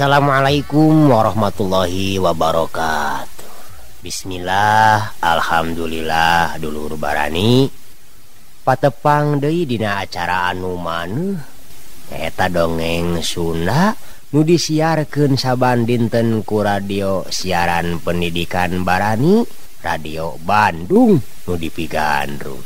Assalamualaikum warahmatullahi wabarakatuh. Bismillah, alhamdulillah, dulur barani patepang deui dina acara anu maneuh eta dongeng Sunda nu disiarkeun saban dinten ku radio siaran pendidikan barani Radio Bandung nu dipigandrung.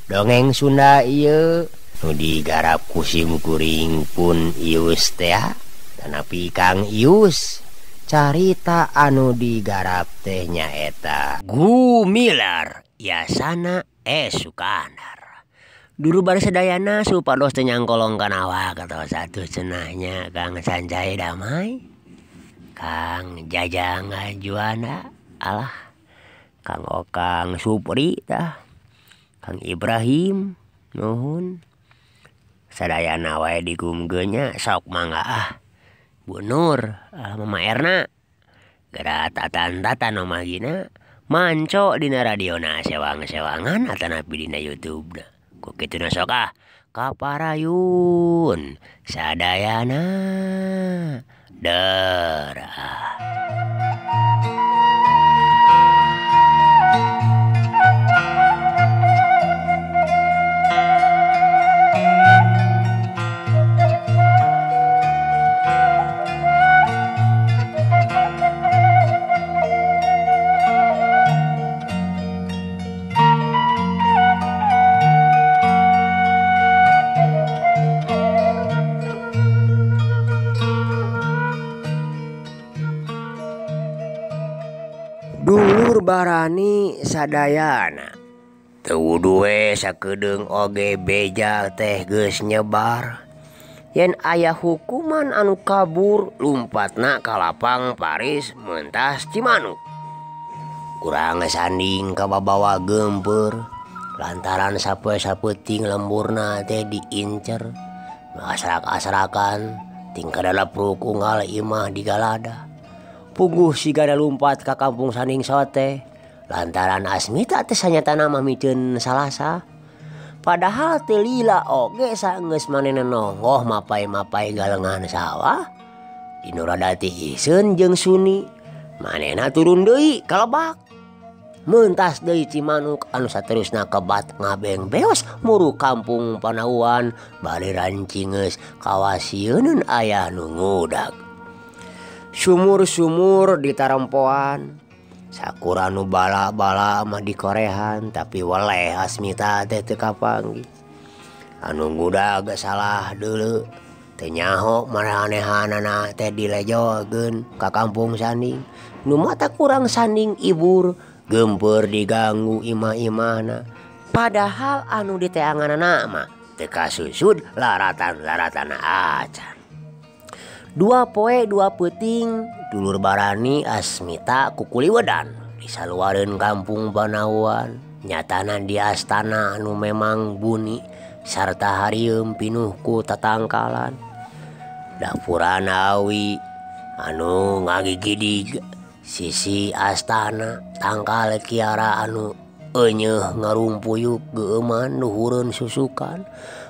Dongeng Sunda ieu nu digarap ku simkuring pun Ius teh tanapi Kang Ius carita anu digarap teh nyaeta Gumilar Yasana Sukandar. Dulu bar sedayana supados teh nyangkolong kana awak atau satu cenahnya Kang Sanjay Damai, Kang Jajang Juanda, alah Kang Okang Supri tah, Kang Ibrahim nuhun. Sadayana wae digumgeun nya sok mangga Bu Nur, Mama Erna, gara tatan-tatan omagina manco dina radiona sewang-sewangan atanapi dina YouTube. Ku kituna sok kaparayun sadayana derah. Dulur barani sadayana teu duwe sakedeung oge beja teh geus nyebar. Yen aya hukuman anu kabur lumpatna ka lapang Paris mentas Cimanuk. Kurang sanding ka babawa gempeur lantaran sapoe-sapeuting lemburna teh diincer asrak-asrakan ting kadalap ruk unggal imah digalada. Puguh sigana lumpat ka kampung Sanding Sote lantaran Asmita teh sanyatana mah mikeun salasa. Padahal teu lila oge saenggeus manehna nonggoh mapai-mapai galengan sawah dinu rada tiiseun jeung Suni manehna turun deui ka Lebak. Meuntas deui Cimanuk anu saterusna kebat ngabeng beos muru kampung Panauan bari rancingeus kawasieun aya nu ngudag. Sumur-sumur ditarempoan sakura nu bala-bala mah dikorehan tapi weleh Asmita teh teu kapanggih. Anu ngudag salah deuleu teu nyaho maranehanana teh dilejogeun ka kampung Sanding nu mata kurang sanding ibur gempeur diganggu imah-imahna. Padahal anu diteanganana mah teu kasusud laratan-laratan acan. Dua poe dua peuting dulur barani Asmita kukuli wedan disaluareun kampung Panauan nyatana di astana anu memang buni sarta harieum pinuh ku tatangkalan. Dapurana awi anu ngagigidig sisi astana tangkal kiara anu enyeuh ngarumpuyuk geuman luhureun susukan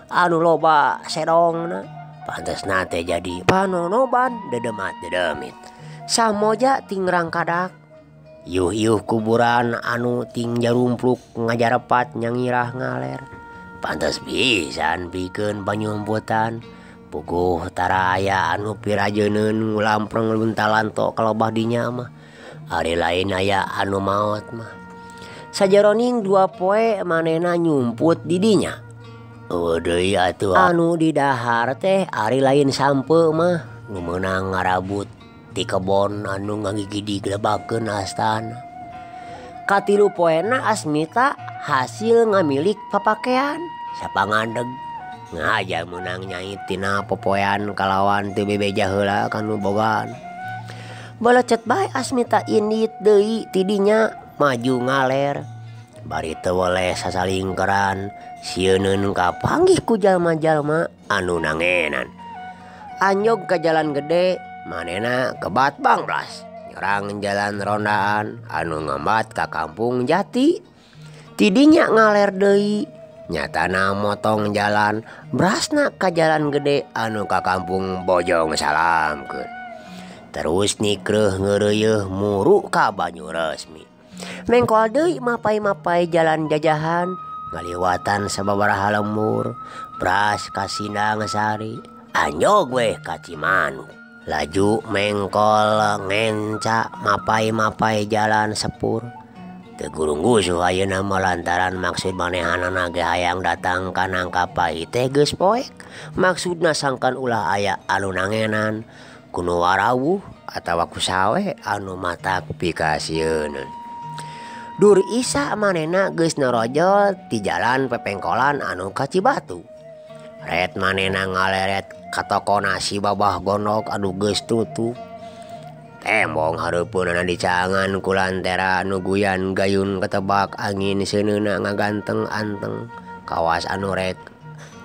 anu loba sedongna. Pantesna teh jadi panonoban dedemat-dedemit. Samoja ting rangkadak. Yuh-yuh kuburan anu ting jarumpluk ngajarepat nyangirah ngaler. Pantes pisan pikeun panyumputan. Puguh tara aya anu pirajeuneun ngulampreng luntalan tok kalobah dinya mah. Ari lain aya anu maot mah. Sajeroning dua poe manehna nyumput di dinya. Deui atuh anu di dahar teh ari lain sampe mah nu meunang ngarabut ti kebon anu ngagigidig lebakeun astana. Katilu poena Asmita hasil ngamilik papakean sapangandeg ngaja meunang nyait tina popoean kalawan teu bebeja heula kanu bogaan. Balecet bae Asmita indit deui ti dinya maju ngaler bari teu weleh sasalingkeran sieunun kapanggih ku jalma-jalma anu nangenan. Anyog ka jalan gede manehna kebat bangras nyerang jalan rondaan anu ngambat ka kampung Jati. Tidinya ngaler deui nyatana motong jalan berasna ka jalan gede anu ka kampung Bojong Salamkeun. terus nikreuh ngeureuyeun muru ka banyu resmi. Mengkol deui mapai-mapai jalan jajahan ngaliwatan sababaraha lembur beras ka Sindang Sari anyog weh ka Cimanuk. Laju mengkol ngenca mapai-mapai jalan sepur teu gurung-gusuh ayeuna mah lantaran maksud manehanana ge hayang datang ka Nangkapai teh geus poek. Maksudna sangkan ulah aya anu nangenan kuno warawuh atawa kusawe anu matak pikasieun. Dur isa manehna geus narojol ti jalan pepengkolan anu ka Cibatu. Ret manehna ngaleret ka toko nasi Babah Gondok anu geus tutup. Tembong hareupeunna dicangan ku lantera anu guyan gayun ketebak angin seuneuna ngaganteng-anteng. Kawas anu rek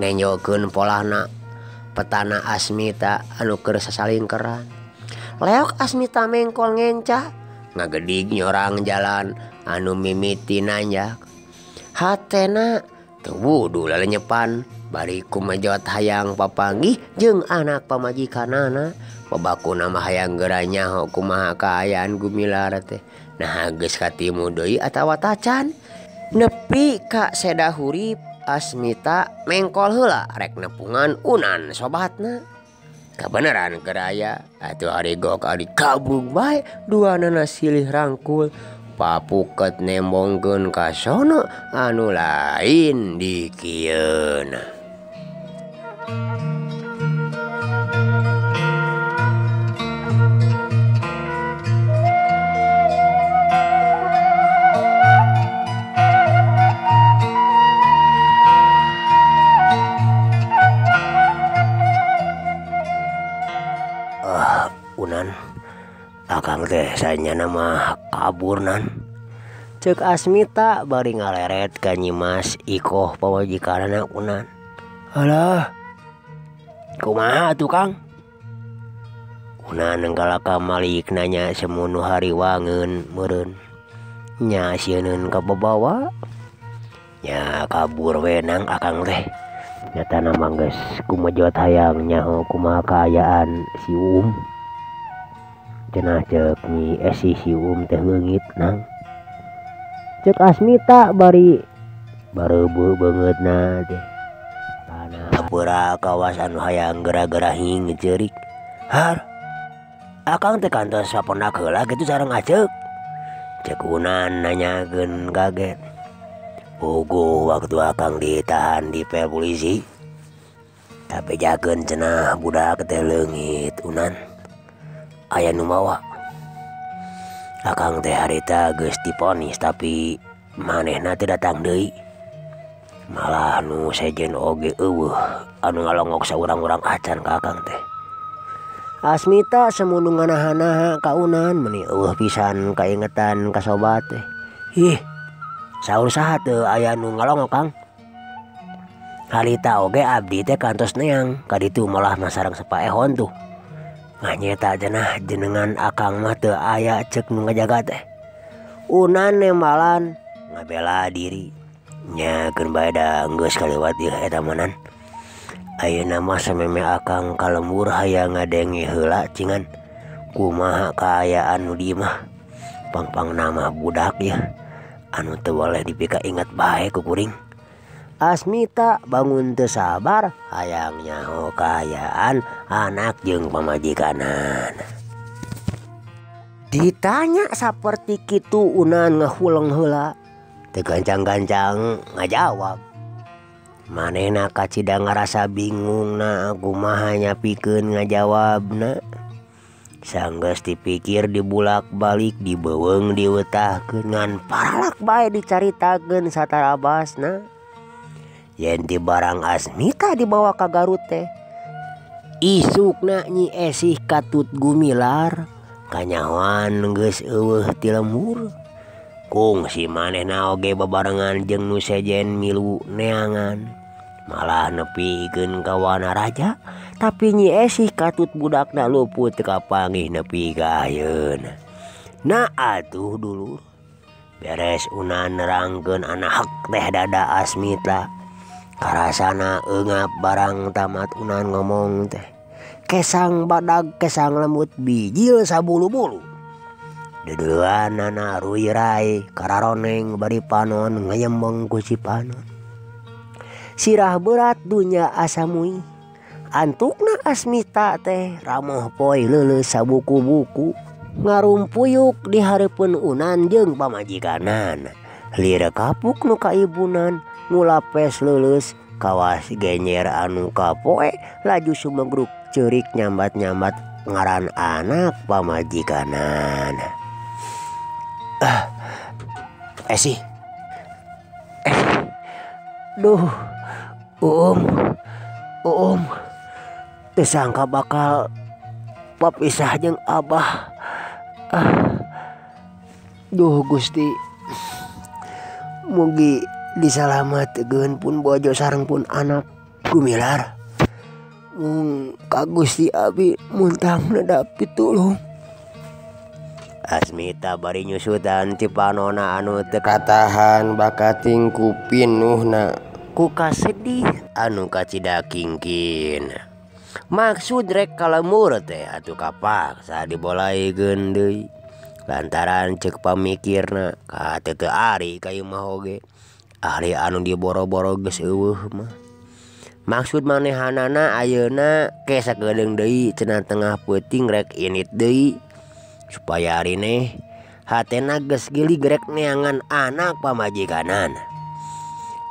nenjokeun polahna petana Asmita anu keur sasalingkeran. Leok Asmita mengkol ngenca ngagedig nyorang jalan anu mimiti nanjak. Hatena teu wudu lelenyepan bari kumejot hayang papanggih jeung anak pamajikanana. Babakuna mah hayang geura nyaho kumaha kaayaan Gumilar teh. Nah geus katimu deui atawa tacan. Nepi ka seda hurip Asmita mengkol heula rek nepungan Unan sobatna. Kabeneran geraya atuh ari gok ari kabrug bae duanana silih rangkul papuket nembongkeun ka sono anu lain di kieuna. Unan, akang teh sanyana mah kaburnan. Ceuk Asmita bari ngaleret ka Nyimas Ikoh pamajikanana Unan. Alah, kumaha atuh Kang? Unan enggalaka malik nanya semunu hariwangeun meureun. Nya sieun ka babawa. Nya kabur wenang akang teh. Nyatana mah geus kumejot hayang nyaho kumaha kaayaan si cenah cek Nyi Esi si teh leungit nang. Cek Asmita bari bareubeuk beungeutna teh. Kana beura kawas anu hayang gera-gera hing ceurik. Har, akang teh kantos sapondak heula kitu sareng aceuk. Cek Unan nanyakeun kaget. Puguh waktu akang ditahan di pel polisi. Tapi jakeun cenah budak teh leungit Unan. Aya nu mawa. Akang teh harita geus diponis tapi manehna teu datang deui. Malah nu sejen oge eueuh anu ngalongok saurang-urang acan ka akang teh. Asmita semunu nganaha-naha ka Unan meuni eueuh pisan kaingetan ka sobat teh. Ih, saur saha teu aya nu ngalongok Kang? Harita oge abdi teh kantos neang ka ditu malah masareng sapaehon tuh. Nganyeta cenah jenengan akang mah teu aya ceuk nu ngajaga teh. Unan nembalan ngabela diri. Nyakeun bae da geus kaliwat ieu eta manan. Ayeuna mah sameme akang ka lembur hayang ngadenge heula cingan kumaha kaayaan nu dieu mah. Pang-pangna mah budak ieu anu teu boleh dipika inget bae ku kuring. Asmita bangun teu sabar hayang nyaho kaayaan anak jeung pamajikanan. Ditanya saperti kitu Unan ngahuleng heula teu gancang-gancang ngajawab. Manehna kacida ngarasa bingungna kumaha nyapikeun ngajawabna. Sanggeus dipikir dibulak-balik dibeuweung diweutahkeun ngan paralak bae dicaritakeun satarabasna. Yen ti barang Asmita dibawa ka Garut teh isukna Nyi Esih katut Gumilar kanyahoan geus eueuh ti lembur. Kungsi manehna oge bebarengan jeung nu sejen milu neangan. Malah nepikeun ka Wanaraja tapi Nyi Esih katut budakna luput teu kapanggih nepi ka ayeuna. Nah atuh dulur beres Unan nerangkeun anak teh dada Asmita. Karasana eungap barang tamat Unan ngomong teh. kesang badag kesang lemut bijil sabulu-bulu. Dedeanana ruirai kararoneng bari panon ngayembeng ku si panon. Sirah berat dunya asamui, antukna Asmita teh ramoh poe leuleus sabuku-buku, ngarumpuyuk di hareupeun unan jeung pamajikanana. Lir kapuk nu kaibunan ngulapes leuleus kawas genyer anu kapoe laju sumegruk ceurik nyambat-nyambat ngaran anak pamajikanana. Esi. Duh, teu sangka bakal papisah jeung Abah. Duh Gusti, mugi disalametkeun pun bojo sareng pun anak gumilar. Mung ka Gusti abi muntang neda pitulung. Asmita bari nyusutan ti panona anu teu katahan bakating ku pinuhna ku kasedih anu kacidakingkin. Maksud rek kalemur teh atuh kapaksa dibolaegeun deui lantaran ceuk pamikirna ka teu ari ka ieu mah oge ari anu diboro-boro geus eueuh mah. Maksud manehanana ayeuna ke sakedeung deui cenah tengah peuting rek init deui supaya arine hatena geus geulig rek neangan anak pamajikanana.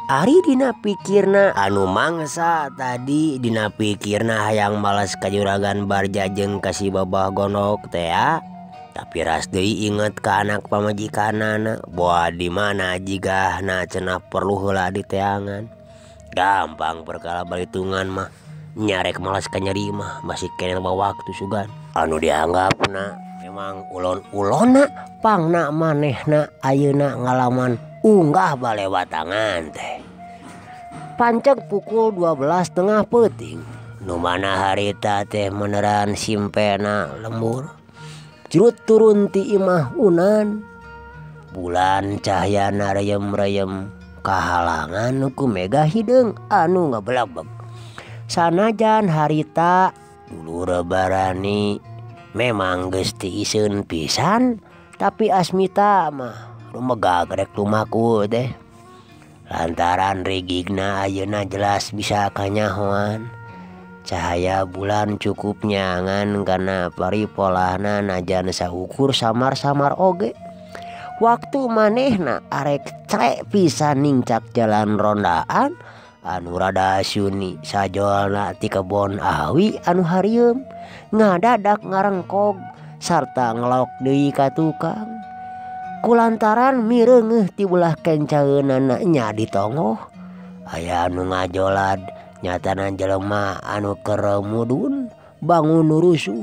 Ari dina pikirna anu mangsa tadi dina pikirna hayang males ka juragan barja jeung ka si babah gondok teh ya. Tapi ras deui inget ka anak pamajikanana boa di mana jigahna cenah perlu heula diteangan. Gampang perkara balitungan mah nyarek males ka nyeri mah masih keneh loba waktu sugan. Anu dianggapna memang ulon-ulonna pangna manehna ayeuna ngalaman unggah balewatangan teh. Pancek pukul 12 tengah peuting. Nu mana harita teh meneran simpena lembur. Jrut turun ti imah unan. Bulan cahyana reyem-reyem kahalangan ku mega hideung anu ngablebeg. Sanajan harita dulu rebarani memang geus ti iseun pisan, tapi Asmita mah rumegag rek lumaku teh. Lantaran rigigna ayeuna jelas bisa kanyahoan. Cahaya bulan cukup nyangan kana paripolahna najan saukur samar-samar oge. Waktu manehna arek cek pisan ningcak jalan rondaan anu rada suni sajolna ti kebon awi anu harieum ngadadak ngarengkog sarta ngelok deui ka tukang. Kulantaran mireungeuh ti ulah kencaeunana nya ditongoh aya anu ngajolad nyatana jelema anu keur mudun bangun rusuh.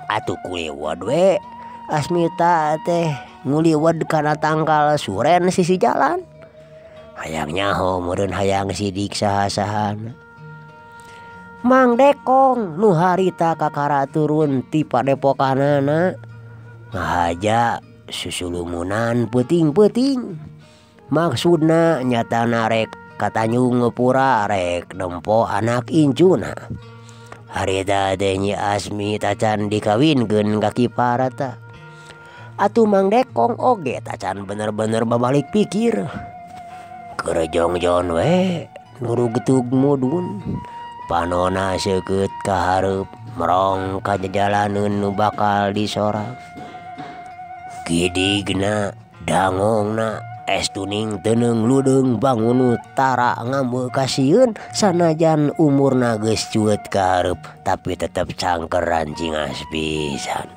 Atuh kuliwed we Asmita teh nguliwed kana tangkal suren sisi jalan. Hayang nyaho meureun hayang sidik saha-sahana. Mang Dekong nu harita kakara turun ti padepokanana ngahaja susulumunan peuting-peuting. Maksudna nyatana rek katanyung ngepura rek nempo anak incuna. Harita teh Nyi Asmi tacan dikawinkeun ka kiparata. Atuh Mang Dekong oge tacan bener-bener babalik pikir. Keur jongjon we nuru getug mudun. Panona seukeut ka hareup merong ka jalaneun nu bakal disorak. Gidigna dangongna estuning teuneng ludeung bangun utara ngambeu kasieun sanajan umurna geus cuet ka hareup tapi tetep cangker rancing pisan.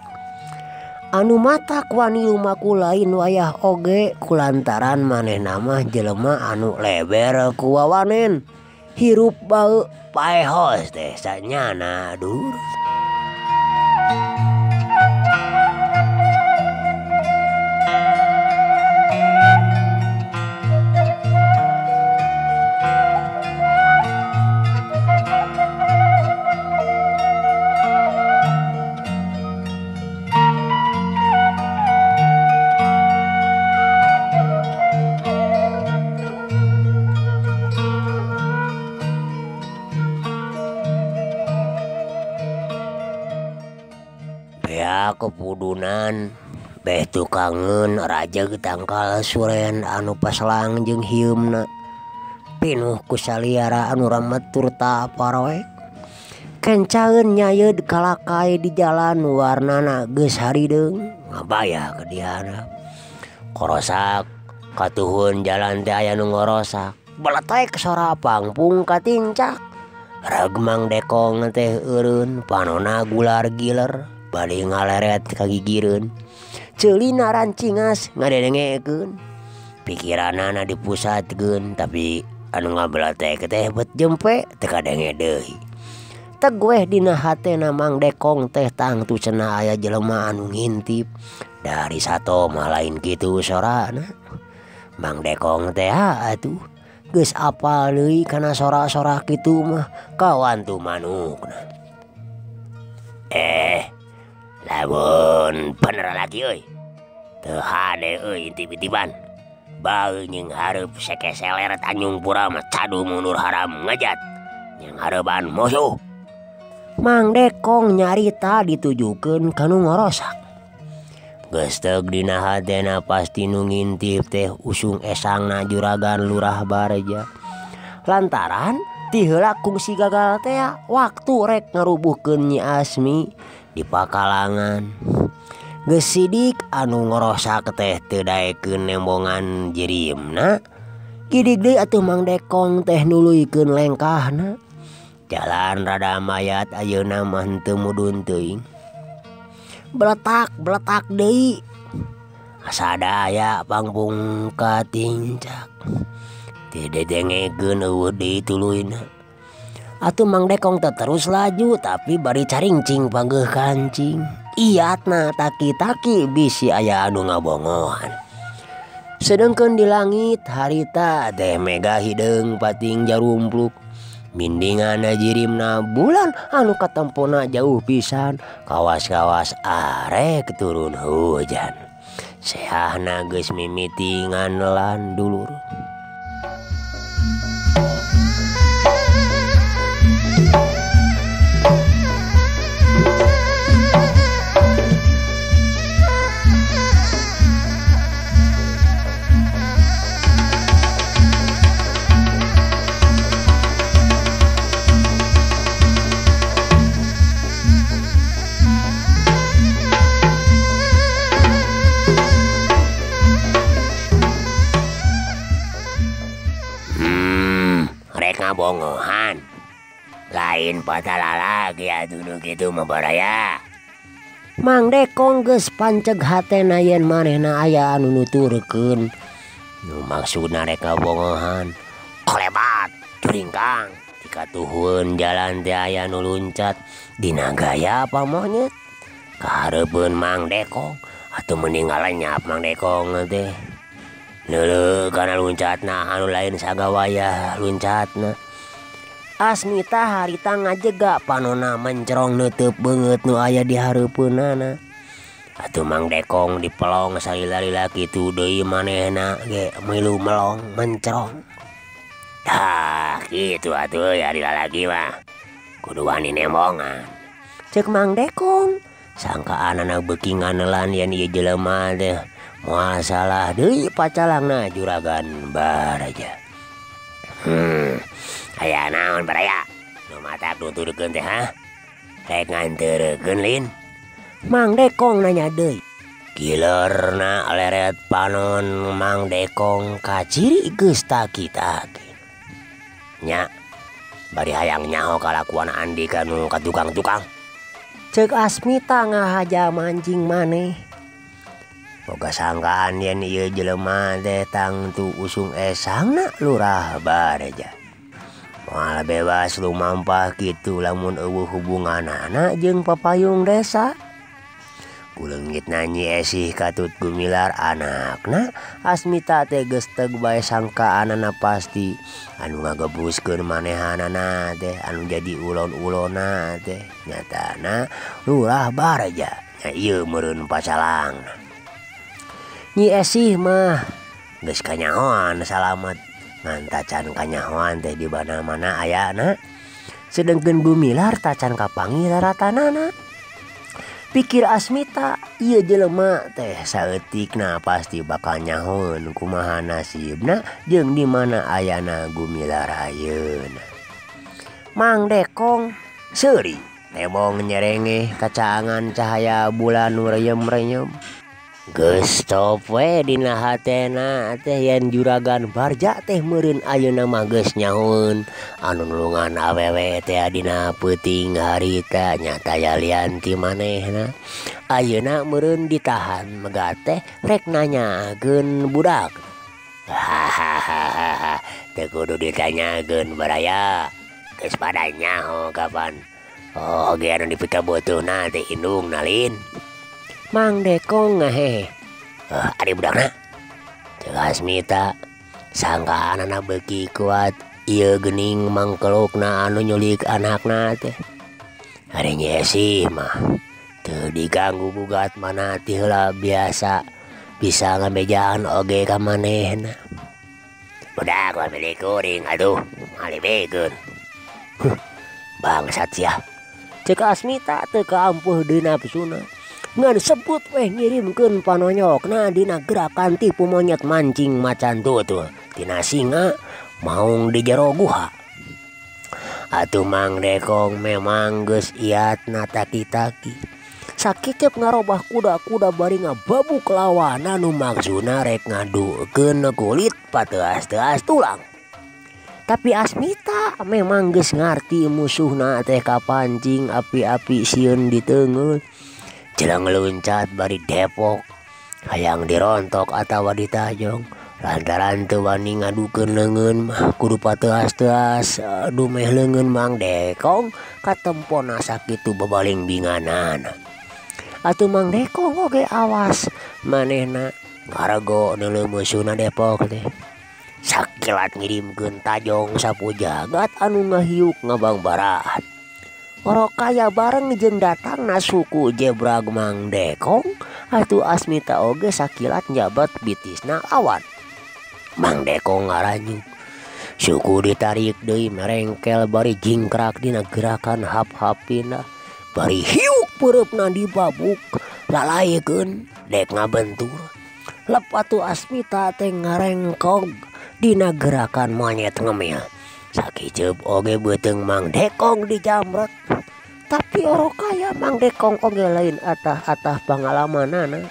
Anu matak wani lumaku lain wayah oge kulantaran manehna mah jelema anu leber ku wawanen. Hirup baeu paehos teh sanyana dur. kepudunan beh tukangen raja tangkal suren anu paslang jeung hiumna pinuh ku saliara anu ramatur ta paroek kencaeun nyayeud kalakai di jalan warnana geus harideung ngabaya ke diana korosak katuhun jalan teh aya nu ngorosak beletek sora pangpung katincak reg Mang Dekong teh eureun panona gular giler bade ngaleret kagigireun ceulina rancingas ngadedengekeun pikiranana dipusatkeun tapi anu ngabeletek teh bet jempe teu kadenge deui tegueh dina hatena Mang Dekong teh tangtu cenah aya jelema anu ngintip dari sato mah lain kitu sorana Mang Dekong teh atuh geus apal deui kana sora-sora kitu mah kawan tu manukna. Lamun bener lagi euy. Teu hade euy intip-intipan. Baeu nying hareup sekeseler Tanjung Pura mah cadu mundur haram ngajat. Nying hareupan musuh. Mang Dekong nyarita ditujukeun ka nu ngorosak. Geus teug dina hatena pasti nu ngintip teh usung esangna juragan Lurah Bareja. Lantaran ti heula kungsi gagal teh waktu rek ngarubuhkeun Nyi Asmi di pakalangan. Geus sidik anu ngorosak teh teu daekeun nembongan jirimna. Kidik deui atuh Mang Dekong teh nuluykeun lengkahna. Jalan rada mayat ayeuna mah henteu mudun teuing. Beletak deui sadaya pangpung katincak teu dedengekeun eueuh deui tuluйna atuh Mang Dekong teh terus laju tapi bari caringcing panggeuh kancing iatna taki-taki bisi aya anu ngabongohan sedengkeun di langit harita teh mega hideung pating jarumpluk mindingan jirimna bulan anu katempona jauh pisan kawas-kawas arek turun hujan seahna geus mimiti nganelan dulur. Ngabongohan lain patalalaki atuh nu kitu mah baraya. Mang Dekong geus panceg hatena yen manehna aya anu nuturkeun nu maksudna rek ngabongohan kolebat curingkang dikatuhun jalan teh aya nu luncat dina gaya pamonyet kahareupeun Mang Dekong atuh mending ngalenyap Mang Dekong teh neuleuh kana luncatna anu lain sagawaya luncatna. Asmita harita ngajega panona mencrong neuteub beungeut nu aya di hareupeunana. Atuh Mang Dekong dipelong salila-lila kitu deui manehna ge milu melong mencrong. Dah kitu atuh ya lalaki mah kudu wani nembongan. Ceuk Mang Dekong sangkaanana beuki nganelan yen ieu jelema teh moal salah deui pacalangna Juragan Bareja. Aya naon baraya? Nu matak nuturkeun teh ha? Rek nganterkeun lin. Mang Dekong nanya deui. Gilerna leret panon Mang Dekong ka ciri geus taki-taki. Nya, bari hayang nyaho kalakuan Andi kanu ka tukang-tukang. Ceuk Asmita ngahaja mancing maneh. Boga sangkaan yen ieu jelema teh tangtu usung esangna Lurah Bareja. Moal bebas lumampah kitu lamun eueuh hubunganana jeung papayung desa. Kuleungitna Nyi Esih katut gumilar anakna Asmita teh geus teug bae sangkaanana pasti anu ngagebuskeun manehanana teh anu jadi ulon-ulona teh nyatana Lurah Bareja nya ieu meureun pacalangna. Nyi Esih mah geus kanyahoan salamet ngan tacan kanyahoan teh di mana-mana ayana sedengkeun gumilar tacan kapanggih raratanana. Pikir Asmita, ieu jelema teh saeutikna pasti bakal nyahoeun kumaha nasibna jeung di mana ayana Gumilarayeuna. Mang Dekong seuri tebong nyerenge kacaangan cahaya bulan nu reyem-reyem. Geus stop we dina hatena teh yen juragan Barja teh meureun ayeuna mah geus nyahoeun anu nulungan awewe teh dina peuting harita nyata yalian ti manehna. Ayeuna meureun ditahan mega teh rek nanyakeun budak. Hahaha, teu kudu ditanyakeun baraya. Geus pada nyaho kapan? Oh, ge anu dipika butuhna teh indung nalin. Mang Dekong ngahehe. Adi budakna. Cek Asmita sangkaanana beuki kuat ieu geuning mangkelukna anu nyulik anakna teh. Ari Nyesi mah teu diganggu gugat mana ti heula biasa bisa ngabejaan oge ka manehna. Budak mah milik kuring atuh ngalibekeun. Bangsat sia. Cek Asmita teu kaampuh deui nafsuna. Ngan sebut weh ngirimkeun panonyokna dina gerakan tipu monyet mancing macan tutul tina singa maung di jero guha. Atuh Mang Dekong memang geus iatna taki-taki. Sakitep ngarobah kuda-kuda bari ngababuk lawan anu maksudna rek ngadukeun kulit pateuas-teuas tulang. Tapi Asmita memang geus ngarti musuhna teh kapancing api-api sieun di teungeul. Jelang luncat bari depok hayang dirontok atawa ditajong lantaran teu wani ngadukeun leungeun mah kudu pateuas-teuas. Aduh meh leungeun Mang Dekong katempona sakitu babaling binganana. Atuh Mang Dekong oge awas manehna ngarego neuleuh musuhna depok teh. Sakilat ngirimkeun tajong sapu jagat anu ngahiuk ngabangbaraan. Orokaya bareng jeung datangna suku jebrag Mang Dekong, atuh Asmita oge sakilat njabat bitisna lawan. Mang Dekong ngaranjuk. Suku ditarik deui merengkel bari jingkrak dina gerakan hap-hapina. Bari hiuk peureupna dibabuk lalayekeun dek ngabentur. Lep atuh Asmita teh ngarengkog dina gerakan monyet ngemil. Sakiceup oge beuteung Mang Dekong dijamret. Tapi orokaya Mang Dekong oge lain atah-atah pangalamanana.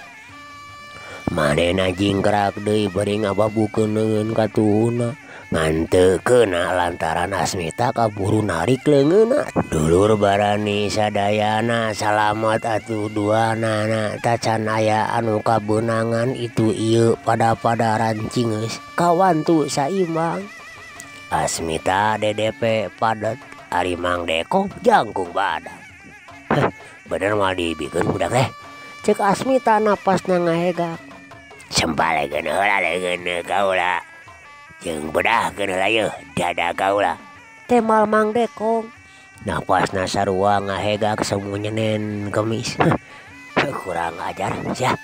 Manehna jingkrak deui bari ngababukeun leungeun ka tuhuna. Ngan teu keuna lantaran Asmita kaburu narik leungeunna. Dulur barani sadayana salamet atuh duanana tacan aya anu kabeunangan itu ieu pada-padaran cingeus kawantu saimbang. Asmita DDP padet ari Mang Dekong jangkung badan. Bener mal dibikeun budak teh. Cek Asmita napasna ngahegak. Sempalekeun heula leungeun kaula. Jeung bedahkeun heula yeuh dada kaula. Temal Mang Dekong. Napasna sarua ngahegak semu nyenen kemis. Kurang ajar sia.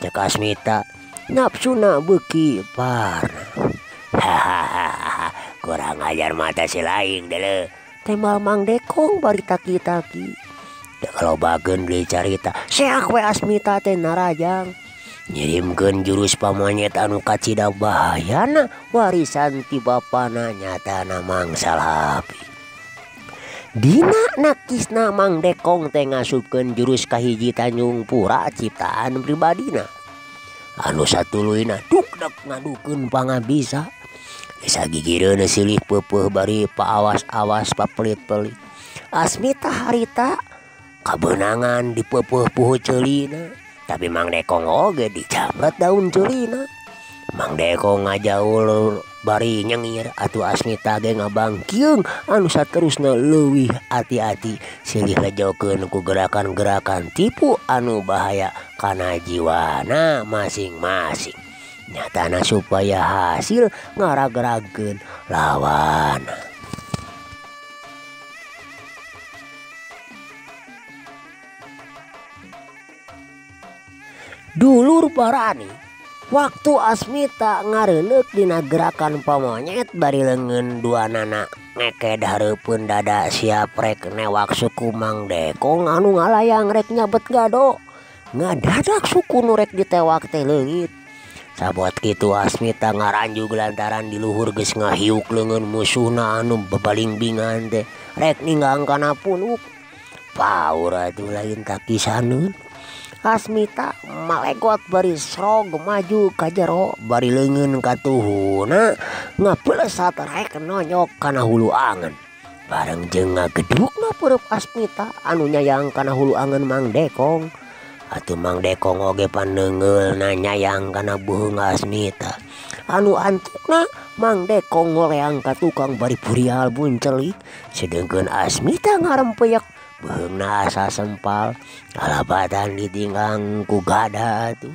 Cek Asmita napsuna beuki parna. Hahaha. Kurang ajar mata si laing dele. Temal Mang Dekong bari taki-taki. Da kalobakeun deui carita. Seak we Asmita teh narajang. Ngirimkeun jurus pamonyet anu kacida bahayana warisan ti bapana nyatana mangsal hapi. Dina nakisna Mang Dekong teh ngasupkeun jurus kahiji Tanjung Pura ciptaan pribadina. Anu satuluyna dukdek ngadukeun pangabisa. Sagigireun silih peupeuh bari paawas-awas papelit-pelit. Asmita harita kabeunangan dipeupuh puhu ceulina. Tapi Mang Dekong oge dicamret daun ceulina. Mang Dekong ngajaul bari nyengir atuh Asmita ge ngabangkieung anu saterusna leuwih ati-ati silih lejokeun ku gerakan-gerakan tipu anu bahaya kana jiwana masing-masing. Nyatana supaya hasil ngarag-ragkeun lawan. Dulur barani, waktu Asmita ngareuneup dina gerakan pamonyet bari leungeun duanana ngeked hareupeun dada siap rek newak suku Mang Dekong anu ngalayang rek nyabet gado ngadadak suku nu rek ditewak teh leungit. Sabot kitu Asmita ngaranjug lantaran di luhur geus ngahiuk leungeun musuhna anu bebalingbingan teh rek ninggang kana punuk. Paur atuh lain takisaneun. Asmita malegot bari srog maju ka jero bari leungeun ka tuhuna ngapeulesat rek nonyok kana hulu angen. Bareng jeung ngagedugna pereup Asmita anu nyayang kana hulu angen Mang Dekong. Atuh Mang Dekong oge pandeungeulna nyayang kana beung Asmita. Anu antukna Mang Dekong ngoleang ka tukang bari burial buncelik sedengkeun Asmita ngarempeyek beungna asa sempal kalabatan ditinggang ku gada tuh.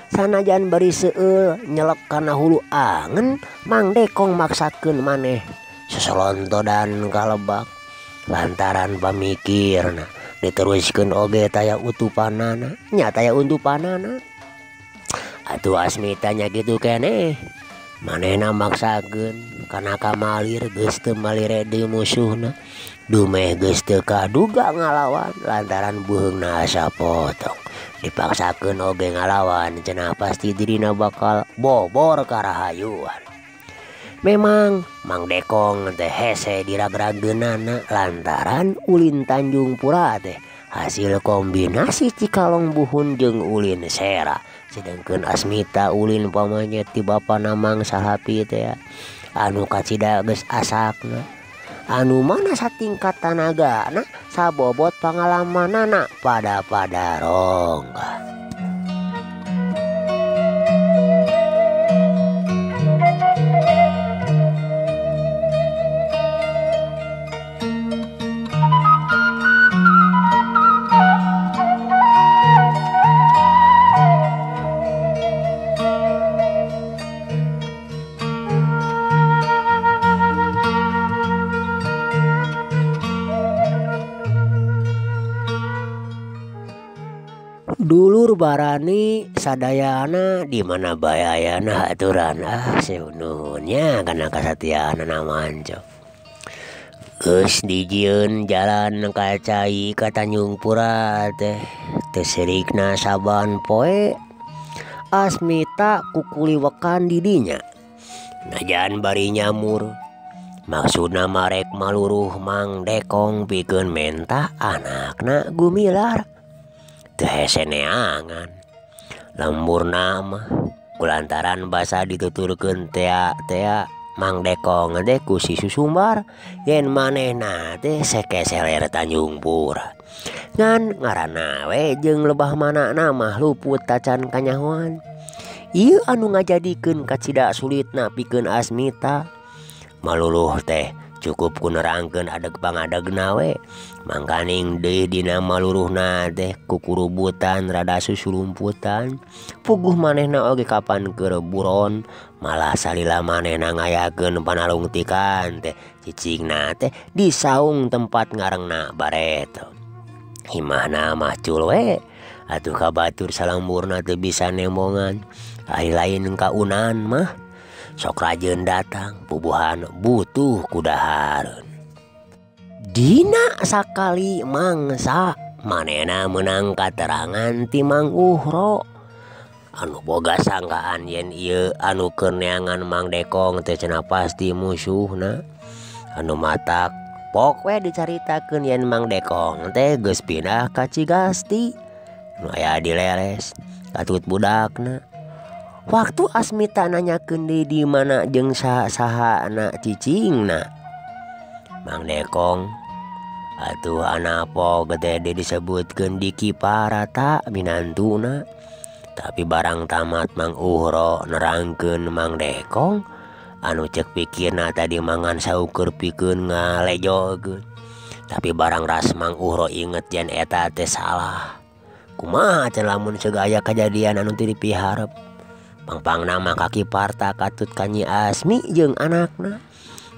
Sanajan bari seueul nyelek kana hulu angen Mang Dekong maksakeun maneh seselontodan ka lebak lantaran pamikirna diteruskeun oge taya utupanana nya taya untupanana. Atuh Asmita nya kitu keneh manehna maksakeun kana kamalir geus teu malire deui musuhna. Dumeh geus teu kaduga ngalawan lantaran beungna asa potong. Dipaksakeun oge ngalawan cenah pasti dirina bakal bobor karahayuan. Memang Mang Dekong teh hese diragrageunana lantaran ulin Tanjung Pura teh hasil kombinasi Cikalong Buhun jeung ulin Sera. Sedengkeun Asmita ulin pamanyet ti bapana Mang Salapi teh anu kacida geus asakna. Anu mana satingkat tanagana sabobot pangalamanana pada rongga. Dulur barani sadayana di mana bayayana aturan seununnya kana kasatianan manco. Geus dijieun jalan ka cai ka Tanjung Pura teh teu serikna saban poe Asmita kukuliwekan di dinya. Najan bari nyamur maksudna marek maluruh Mang Dekong pikeun menta anakna gumilar. Teu hese neangan lemburna mah kulantaran basa dituturkeun tea Mang Dekong teh ku si Susumbar yen manehna teh sekeseler Tanjung Pura ngan ngaranna we jeung lebah manana mah luput tacan kanyahoan. Ieu anu ngajadikeun kacida sulitna pikeun Asmita. Maluluh teh cukup ku nerangkeun adeg pangadegna we mangkaning deui dina maluruhna teh kukurubutan rada susulumputan puguh manehna oge kapan keur buron malah salila manehna ngayakeun panalungtikan teh cicingna teh di saung tempat ngarengna Bareto. Imahna mah cul we atuh kabatur salamurna teu bisa nemongan ari lain kaunan mah sok rajeun datang pubuhan butuh kudahareun. Dina sakali mangsa manehna meunang katerangan ti Mang Uhro anu boga sangkaan yen ieu anu keur neangan Mang Dekong teh cenah pasti musuhna. Anu matak pok we dicaritakeun yen Mang Dekong teh geus pindah ka Cigasti nu aya di leres katut budakna. Waktu Asmita nanyakeun deui di mana jeung saha anak cicingna Mang Dekong atuh anak po gede disebutkeun di Kiparata minantuna. Tapi barang tamat Mang Uhro nerangkeun Mang Dekong anu cek pikirna tadi mangan saukur pikeun ngalejogeun. Tapi barang ras Mang Uhro inget yen eta teh salah. Kumaha can lamun segaya kejadian anu teu dipiharep. Pangpangna mah ka Kiparta katut ka Nyi Asmi jeung anakna.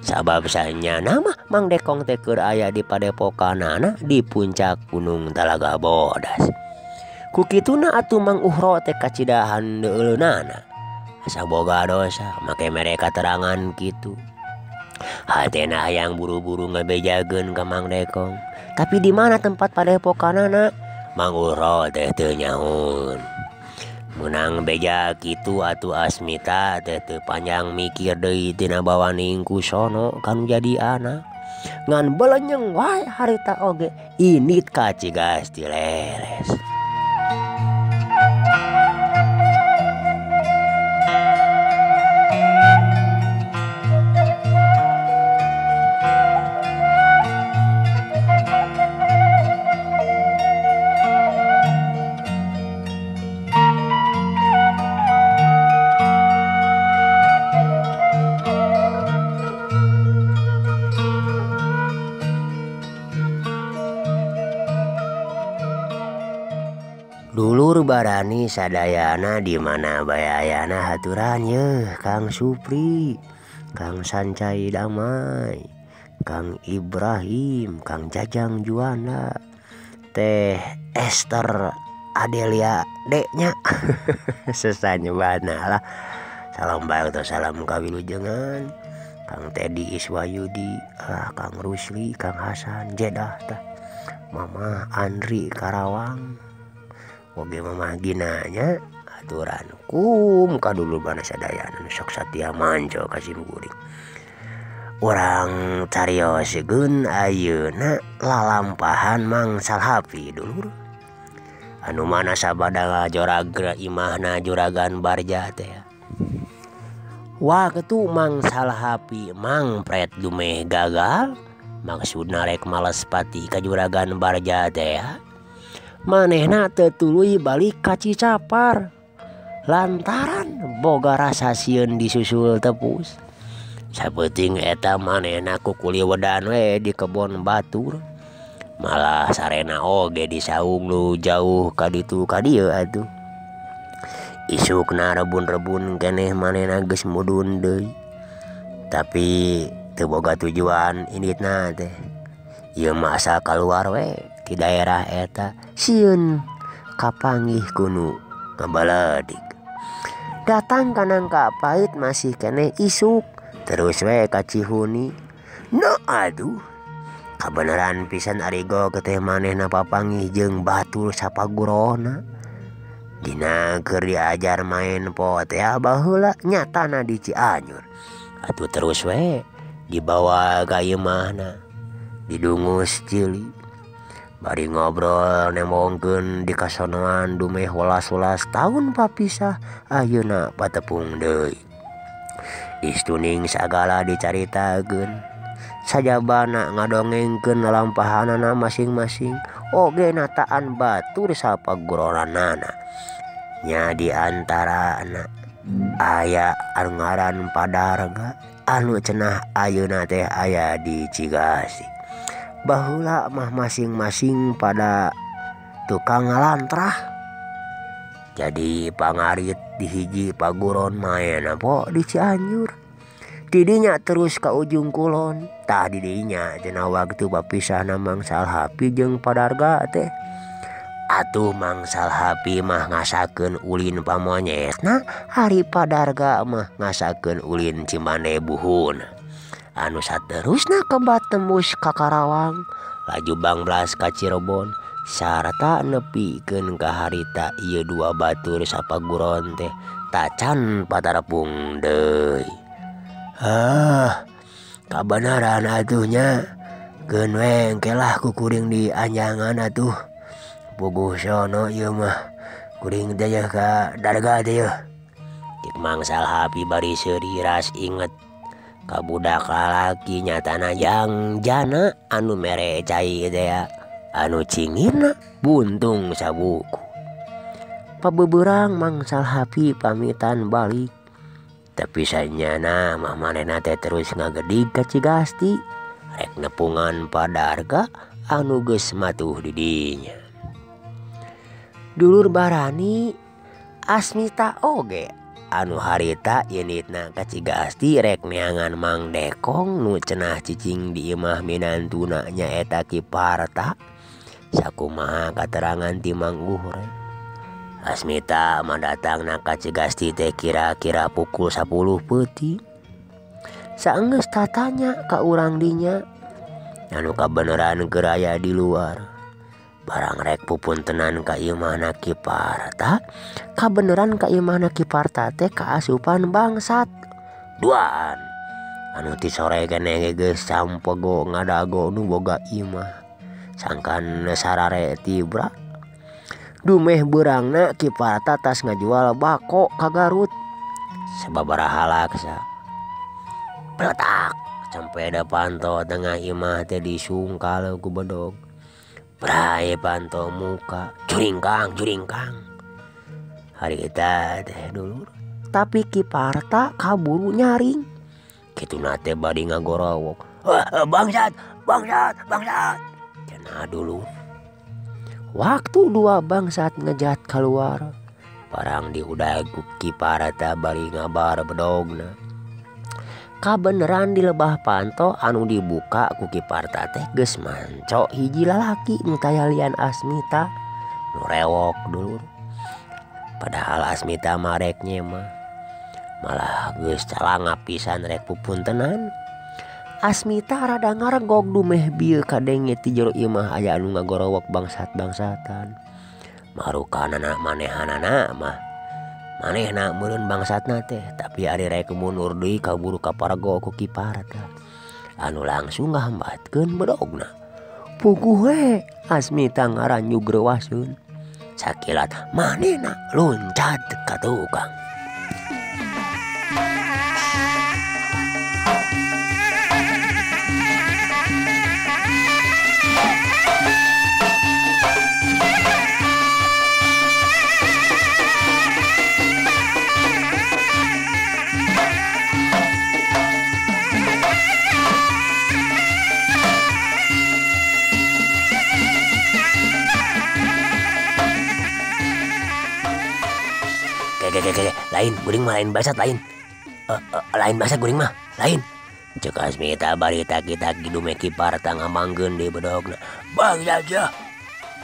Sabab sanya nama Mang Dekong teh keur aya di padepokanana di puncak Gunung Talaga Bodas. Ku kituna atuh Mang Uhro teh kacidahan deuleunana asa boga dosa make mere katerangan kitu. Hatena hayang buru-buru ngebejakeun ka Mang Dekong. Tapi di mana tempat padepokanana? Mang Uro teh teu nyahoun. Menang beja kitu atuh Asmita teh teu panjang mikir deui tina bawaning ku sono kanu jadi anak. Ngan belenyeng wae harita oge init ka Cigasti leres. Dulur barani sadayana di mana bayayana haturan ye Kang Supri, Kang Sancai Damai, Kang Ibrahim, Kang Jajang Juanda, Teh Esther Adelia deknya sesanya bana lah. Salam baik atau salam kawilujengan Kang Teddy Iswayudi, Kang Rusli, Kang Hasan Jedah tah, Mama Andri Karawang, oge Mama Ginanya aturan kum kadulur bana sadayana sok Satya Manco Kasim Guring. Urang carioseun ayeuna lalampahan Mangsal Hapi dulur. Anu mana sabada joragra imahna juragan Barja teh. Wah ketu Mangsal Hapi Mang Pret dumeh gagal maksudna rek males pati ka juragan Barja teh. Manehna teu tuluy balik ka Cicapar lantaran boga rasa sieun disusul tepus. Sapenting eta manehna ku kuliwedan we di kebon batur. Malah sarena oge di saung nu jauh ka ditu ka dieu atuh. Isukna rebun-rebun keneh manehna geus mudun deui. Tapi teu boga tujuan inditna teh. Ieu mah asal kaluar we di daerah eta sieun kapanggih kunu ngabaladik. Datang ka Nangka Pait masih keneh isuk terus we ka Cihuni. No aduh kabeneran pisan arigo keteh manehna papanggih jeung batur sapagurona. Dina keur diajar main pot ya baheula nyatana di Cianjur. Atuh terus we dibawa ka ieu mahna didungus cilik. Bari ngobrol nemongkeun di kasonoan dumeh 18 tahun papisah ayeuna patepung deui. Istuning sagala dicaritakeun. Sajabana ngadongengkeun lalampahanana masing-masing oge nataan batur sapaguronana. Nya di antarana aya anu ngaran Padarga anu cenah ayeuna teh aya di Cigasi. Baheula mah masing-masing pada tukang ngalantrah. Jadi pangarit di hiji paguron main apa di Cianjur. Didinya terus ka ujung kulon. Tah didinya cenah waktu bapisahna Mangsal Hapi jeung Padarga teh. Atuh Mangsal Hapi mah ngasakeun ulin pamonyetna, hari Padarga mah ngasakeun ulin Cimande buhun. Anu saterusna kebat tembus ka Karawang, laju bangblas ka Cirebon, sarta nepikeun ka harita ieu dua batur sapaguron teh tacan patarepung deui. Kabenaran atuhnya keun we engkelah ku kuring di anjangan atuh. Puguh sono ieu mah kuring teh ka Darga teh. Cik Mangsal Hapi bari seuri ras inget ka budak lalaki nyatana yang jana anu mere cai teh anu cingirna buntung sabuku. Pabeberang Mangsal Hapi pamitan balik. Tapi sanyana mah manehna teh terus ngagedig ka Cigasti rek nepungan Padarga anu geus matuh di dinya. Dulur barani Asmita oge anu harita yeunitna ka Cigasti rek neangan Mang Dekong nu cenah cicing di imah minantuna nyaeta Ki Parta. Sakumaha katerangan ti Mang Uhreng. Asmita mendatangna ka Cigasti teh kira-kira pukul 10 peuting. saenggeus tatanya ka urang dinya. Anu kabeneran geraya di luar. Barang rek pupuntenan ka imahna Ki Parta, kabeneran ka imahna Ki Parta teh kaasupan bangsat. Duaan anu ti sore keneh geus campego ngadago nu boga imah. Sangkan sarare tibra. Dumeh beurangna Ki Parta tas ngajual bako ka Garut. Sababaraha laksa. Pletak sampai ada panto tengah imah teh disungkal ku bedog. Brai panto muka juringkang. Hari kita teh dulur. Tapi Ki Parta kaburu nyaring. Kituna teh bari ngagorowok. Bangsat. Cenah dulu. Waktu dua bangsat ngejat keluar. Barang diudag Ki Parta bari ngabar bedogna. Kabeneran di lebah panto anu dibuka ku Ki Parta teh geus manco hiji lalaki nu tayalian Asmita nu rewok dulur. Padahal Asmita mareknya mah malah geus calanga pisan rek pupuntenan. Asmita rada ngaregog dumeh bieu kadenge ti jero imah aya anu ngagorowok bangsat-bangsatan. Marukanana manehanana mah manehna meureun bangsatna teh, tapi ari rek mundur deui kaburu kapargo ku Ki Parta. Anu langsung ngahambatkeun bedogna. Puguh we Asmita ngaranjug reuaseun. Sakilat manehna loncat ka tukang. Lain guring mah lain basat lain. Lain basat guring mah lain. Cek Asmita bari taki-taki dume Ki Parta ngamanggeun di bedogna. Bang Jaja,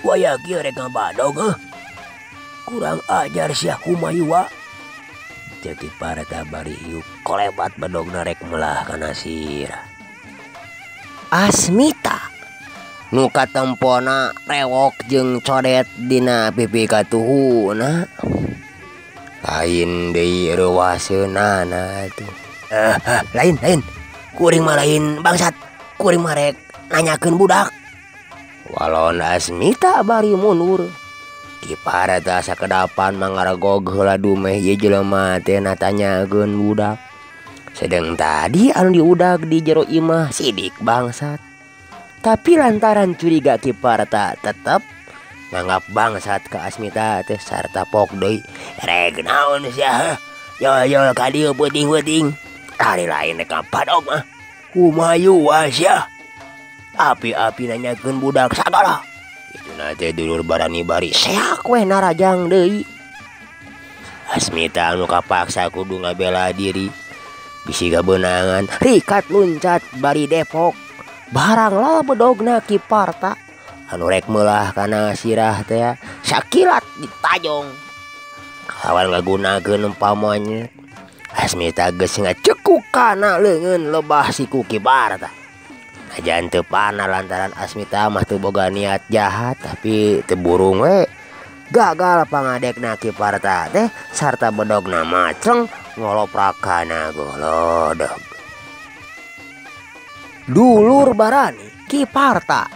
waya kieu rek ngabadog kurang ajar sia kumayua. Cek Ki Parta bari iuk kolebat bedogna rek melah kana sirah. Asmita nu katempona rewok jeung codet dina pipi katuhuna. Lain deui reuaseunana tuh. Lain kuring mah lain bangsat, kuring mah rek nanyakeun budak. Walon Asmita bari mundur. Ki Parta sakedapan mangaragog heula dumeh ieu jelema teh natanyakeun budak. Sedeng tadi anu diudag di jero imah sidik bangsat. Tapi lantaran curiga Ki Parta tetep nganggap bangsat ke Asmita teh sarta pok deui. Rek naon sia? Yol ka dieu peuting-peuting. Hari lain rek padog mah. Kumayua sia. Api-api nanyakeun budak sagala. Kituna teh dulur barani bari seak we narajang deui. Asmita anu kapaksa kudu ngabela diri. Bisi gabeunangan rikat luncat bari Depok. Barang lah bedogna Ki Parta. Anu rek meulah kana sirah teh sakilat ditajong. Kawan ngagunakeun umpamanya Asmita geus ngacekuk kana leungeun lebah si Ki Parta. Najan teu panah lantaran Asmita mah teu boga niat jahat, tapi teu burung we gagal pangadekna Ki Parta teh sarta bedogna macreng ngoloprakana golodog. Dulur barani Ki Parta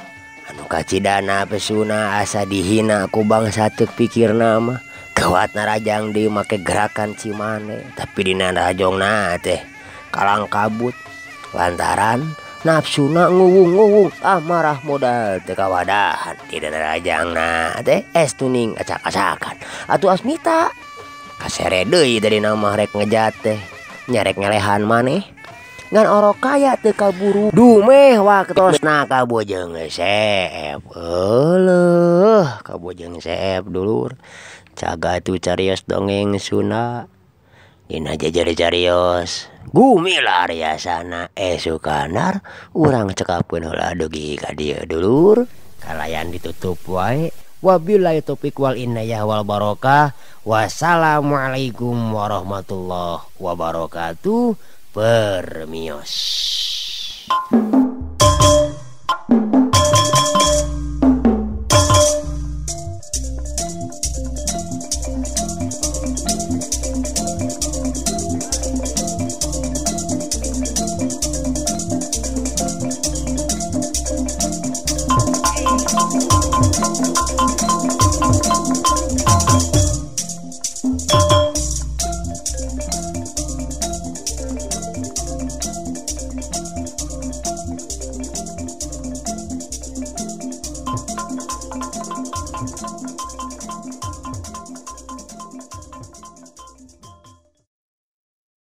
anu kacidana pesuna asa dihina ku bangsa teu pikirna mah gawat narajang deui make gerakan cimane, tapi dina rajongna teh kalang kabut lantaran nafsuna nguwung-nguwung amarah modal teu kawadahan. Dina rajangna teh estuning acak-acakan atuh Asmita kasere deui tadi nama rek ngejat teh nyarek ngelehan maneh ngan orok kaya teu kaburu dumeh waktosna kabojeng seep. Euleuh kabojeng seep dulur. Caga tu carios dongeng Sunda dina jajari carios gumilar riasana Sukandar urang cekapkeun heula dugi ka dieu dulur. Kalayan ditutup wae. Wabillahi taufik wal inayah wal barokah. Wassalamualaikum warahmatullahi wabarakatuh. permios.